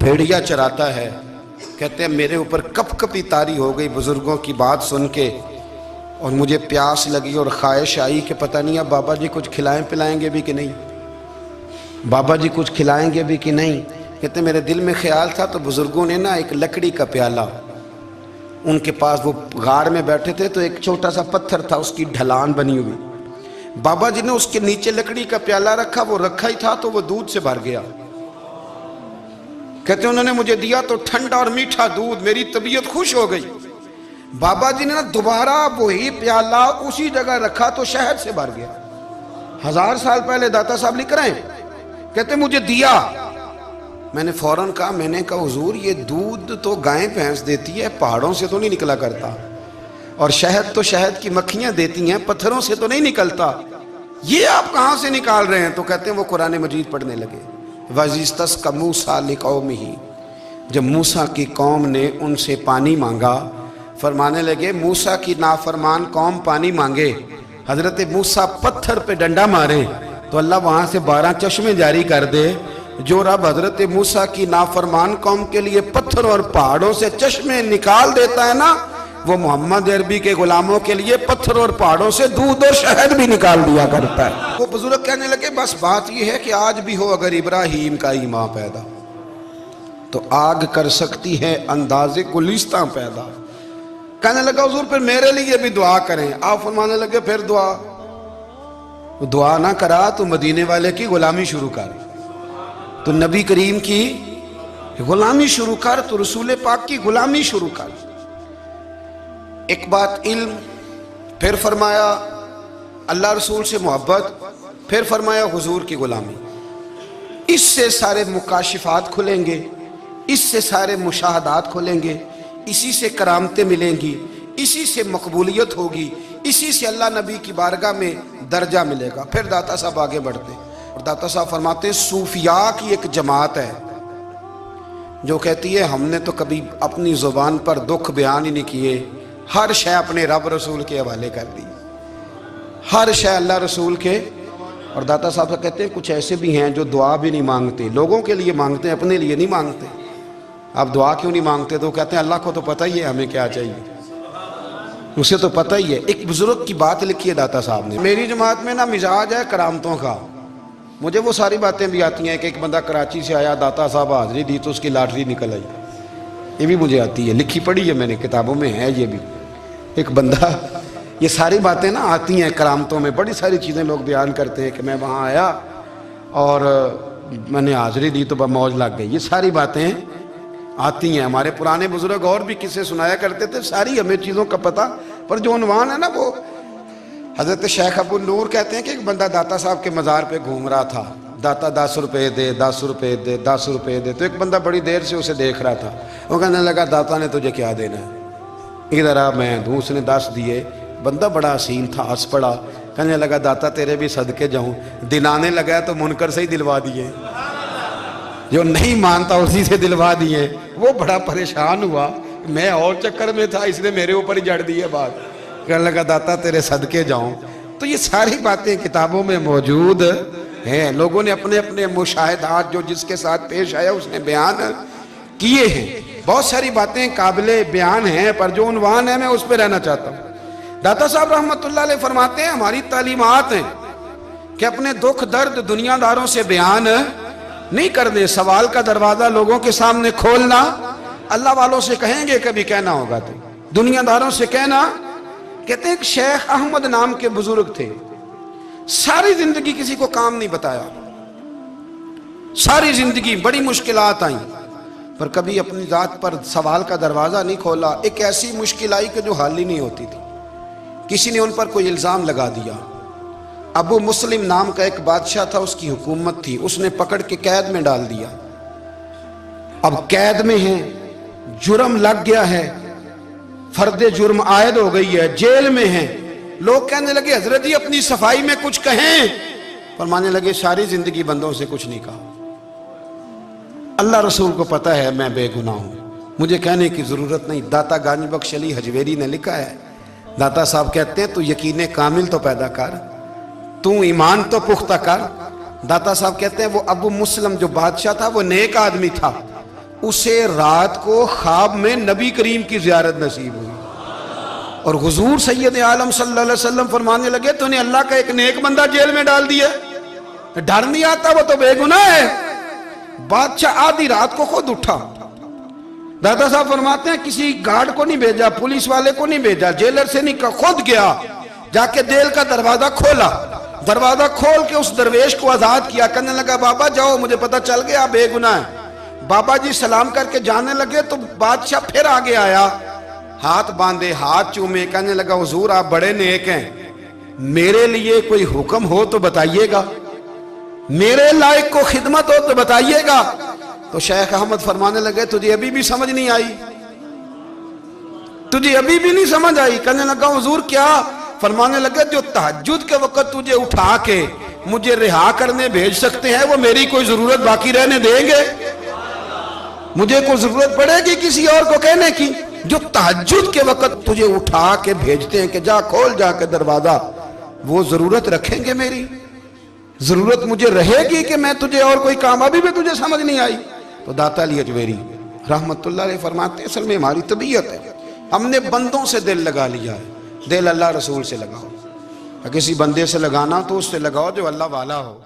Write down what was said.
بھیڑیا چراتا ہے، کہتے ہیں میرے اوپر کپ کپی طاری ہو گئی بزرگوں کی بات سن کے، اور مجھے پیاس لگی اور خواہش آئی کہ پتہ نہیں اب بابا جی کچھ کھلائیں پلائیں گے بھی کہ نہیں، بابا جی کچھ کھلائیں گے بھی کہ نہیں۔ کہتے ہیں میرے دل میں خیال تھا تو بزرگوں نے نا ایک لکڑی کا پیالہ، ان کے پاس وہ غار میں بیٹھے تھے تو ایک چھوٹا سا پتھر تھا، اس کی ڈھلان بنی ہوئی، بابا جی نے اس کے نیچے لکڑی کا پیالہ رکھا، وہ رکھا ہی تھا تو وہ دودھ سے بھر گیا۔ کہتے ہیں انہوں نے مجھے دیا تو ٹھنڈا اور میٹھا دودھ، میری طبیعت خوش ہو گئی۔ بابا جی نے دوبارہ وہی پیالہ اسی جگہ رکھا تو شہد سے بھر گیا۔ 1000 سال پہلے داتا صاحب لکھ رہے ہیں، کہتے مجھے دیا، میں نے فوراً کہا، میں نے کہا حضور یہ دودھ تو گائیں بھینس دیتی ہے، پہاڑوں سے تو نہیں نکلا کرتا، اور شہد تو شہد کی مکھیاں دیتی ہیں، پتھروں سے تو نہیں نکلتا، یہ آپ کہاں سے نکال رہے ہیں؟ تو کہتے ہیں وہ قرآن مجید پڑھنے لگے۔ وَإِذِ اسْتَسْقَىٰ مُوسَىٰ لِقَوْمِهِ، جب موسیٰ کی قوم نے ان سے پانی مانگا، فرمانے لگے موسیٰ کی نافرمان قوم پانی مانگے، حضرت موسیٰ پتھر پہ ڈنڈا مارے تو اللہ وہاں سے 12 چشمے جاری کر دے۔ جو رب حضرت موسیٰ کی نافرمان قوم کے لیے پتھر اور پہاڑوں سے چشمے نکال دیتا ہے نا، وہ محمد عربی کے غلاموں کے لیے پتھر اور پہاڑوں سے دودھ اور شہد بھی نکال دیا کرتا ہے۔ وہ بزرگ کہنے لگے بس بات یہ ہے کہ آج بھی ہو اگر ابراہیم کا ایمان پیدا تو آگ کر سکتی ہے انداز گلستاں پیدا۔ کہنے لگا حضور پھر میرے لیے بھی دعا کریں۔ آپ فرمانے لگے پھر دعا نہ کرا تو مدینے والے کی غلامی شروع کر، تو نبی کریم کی غلامی شروع کر، تو رسول پاک کی غلامی شروع کر۔ ایک بات علم، پھر فرمایا اللہ رسول سے محبت، پھر فرمایا حضور کی غلامی۔ اس سے سارے مکاشفات کھلیں گے، اس سے سارے مشاہدات کھلیں گے، اسی سے کرامتیں ملیں گی، اسی سے مقبولیت ہوگی، اسی سے اللہ نبی کی بارگاہ میں درجہ ملے گا۔ پھر داتا صاحب آگے بڑھتے اور داتا صاحب فرماتے ہیں صوفیاء کی ایک جماعت ہے جو کہتی ہے ہم نے تو کبھی اپنی زبان پر دکھ بیان ہی نہیں کیے، ہر شے اپنے رب رسول کے حوالے کر دی، ہر شے اللہ رسول کے۔ اور داتا صاحب کہتے ہیں کچھ ایسے بھی ہیں جو دعا بھی نہیں مانگتے، لوگوں کے لیے مانگتے ہیں، اپنے لیے نہیں مانگتے۔ آپ دعا کیوں نہیں مانگتے؟ تو کہتے ہیں اللہ کو تو پتہ ہی ہے ہمیں کیا چاہیے، اسے تو پتہ ہی ہے۔ ایک بزرگ کی بات لکھی ہے داتا صاحب نے، میری جماعت میں نا مزاج ہے کرامتوں کا، مجھے وہ ساری باتیں بھی آتی ہیں کہ ایک بندہ کراچی سے آیا، داتا صاحب حاضری دی تو اس کی لاٹری نکل آئی، یہ بھی مجھے آتی ہے، لکھی پڑھی ہے میں نے، کتابوں میں ہے یہ بھی۔ ایک بندہ، یہ ساری باتیں نا آتی ہیں کرامتوں میں، بڑی ساری چیزیں لوگ بیان کرتے ہیں کہ میں وہاں آیا اور میں نے حاضری دی تو موج لگ گئی، یہ ساری باتیں آتی ہیں۔ ہمارے پرانے بزرگ اور بھی قصے سنایا کرتے تھے، ساری ہمیں چیزوں کا پتہ، پر جو عنوان ہے نا وہ حضرت شیخ ابو نور کہتے ہیں کہ ایک بندہ داتا صاحب کے مزار پہ گھوم رہا تھا، داتا 10 روپے دے، 10 روپے دے، 10 روپے دے، تو ایک بندہ بڑی دیر سے اسے دیکھ رہا تھا، وہ کہنے لگا داتا نے تجھے کیا دینا ہے، ادھر آ میں دوں۔ اس نے 10 دیے، بندہ بڑا حسین تھا، ہنس پڑا، کہنے لگا داتا تیرے بھی صدقے جاؤں، دلانے لگا تو منکر سے ہی دلوا دیے، جو نہیں مانتا اسی سے دلوا دیے۔ وہ بڑا پریشان ہوا، میں اور چکر میں تھا، اس نے میرے اوپر ہی جڑ دی ہے بات، کہنے لگا داتا تیرے صدقے جاؤں۔ تو یہ ساری باتیں کتابوں میں موجود ہیں، لوگوں نے اپنے اپنے مشاہدات جو جس کے ساتھ پیش آیا اس نے بیان کیے ہیں، بہت ساری باتیں قابل بیان ہیں، پر جو عنوان ہے میں اس پہ رہنا چاہتا ہوں۔ داتا صاحب رحمت اللہ علیہ فرماتے ہیں ہماری تعلیمات ہیں کہ اپنے دکھ درد دنیا داروں سے بیان نہیں کرنے، سوال کا دروازہ لوگوں کے سامنے کھولنا، اللہ والوں سے کہیں گے کبھی کہنا ہوگا تو دنیا داروں سے کہنا۔ کہتے ہیں ایک شیخ احمد نام کے بزرگ تھے، ساری زندگی کسی کو کام نہیں بتایا، ساری زندگی بڑی مشکلات آئیں، پر کبھی اپنی ذات پر سوال کا دروازہ نہیں کھولا۔ ایک ایسی مشکل آئی کہ جو حل ہی نہیں ہوتی تھی، کسی نے ان پر کوئی الزام لگا دیا۔ ابو مسلم نام کا ایک بادشاہ تھا، اس کی حکومت تھی، اس نے پکڑ کے قید میں ڈال دیا۔ اب قید میں ہیں، جرم لگ گیا ہے، فرد جرم عائد ہو گئی ہے، جیل میں ہیں۔ لوگ کہنے لگے حضرت جی اپنی صفائی میں کچھ کہیں، فرمانے لگے ساری زندگی بندوں سے کچھ نہیں کہا، اللہ رسول کو پتہ ہے میں بے گناہ ہوں، مجھے کہنے کی ضرورت نہیں۔ داتا گانی بخش علی حجویری نے لکھا ہے، داتا صاحب کہتے ہیں تو یقین کامل تو پیدا کر، تو ایمان تو پختہ کر۔ داتا صاحب کہتے ہیں وہ ابو مسلم جو بادشاہ تھا وہ نیک آدمی تھا، اسے رات کو خواب میں نبی کریم کی زیارت نصیب ہوئی، اور حضور سید عالم صلی اللہ علیہ وسلم فرمانے لگے تو نے اللہ کا ایک نیک بندہ جیل میں ڈال دیا، ڈر نہیں آتا، وہ تو بے گناہ ہے۔ بادشاہ آدھی رات کو خود اٹھا، دادا صاحب فرماتے ہیں کسی گارڈ کو نہیں بھیجا، پولیس والے کو نہیں بھیجا، جیلر سے نہیں کہا، خود گیا، جا کے جیل کا دروازہ کھولا، دروازہ کھول کے اس درویش کو آزاد کیا، کہنے لگا بابا جاؤ، مجھے پتہ چل گیا بے گناہ ہے۔ بابا جی سلام کر کے جانے لگے تو بادشاہ پھر آگے آیا، ہاتھ باندھے، ہاتھ چومے، کہنے لگا حضور آپ بڑے نیک ہیں، میرے لیے کوئی حکم ہو تو بتائیے گا، میرے لائق کو خدمت ہو تو بتائیے گا۔ تو شیخ احمد فرمانے لگے تجھے ابھی بھی سمجھ نہیں آئی، تجھے ابھی بھی نہیں سمجھ آئی؟ کہنے لگا حضور کیا؟ فرمانے لگے جو تہجد کے وقت تجھے اٹھا کے مجھے رہا کرنے بھیج سکتے ہیں وہ میری کوئی ضرورت باقی رہنے دیں گے؟ مجھے کوئی ضرورت پڑے گی کسی اور کو کہنے کی؟ جو تہجد کے وقت تجھے اٹھا کے بھیجتے ہیں کہ جا کھول جا کے دروازہ، وہ ضرورت رکھیں گے میری؟ ضرورت مجھے رہے گی کہ میں تجھے اور کوئی کام؟ ابھی بھی تجھے سمجھ نہیں آئی؟ تو داتا علی اجمیری رحمت اللہ علیہ فرماتے ہیں اصل میں ہماری طبیعت ہے، ہم نے بندوں سے دل لگا لیا ہے، دل اللہ رسول سے لگاؤ، کسی بندے سے لگانا تو اس سے لگاؤ جو اللہ والا ہو۔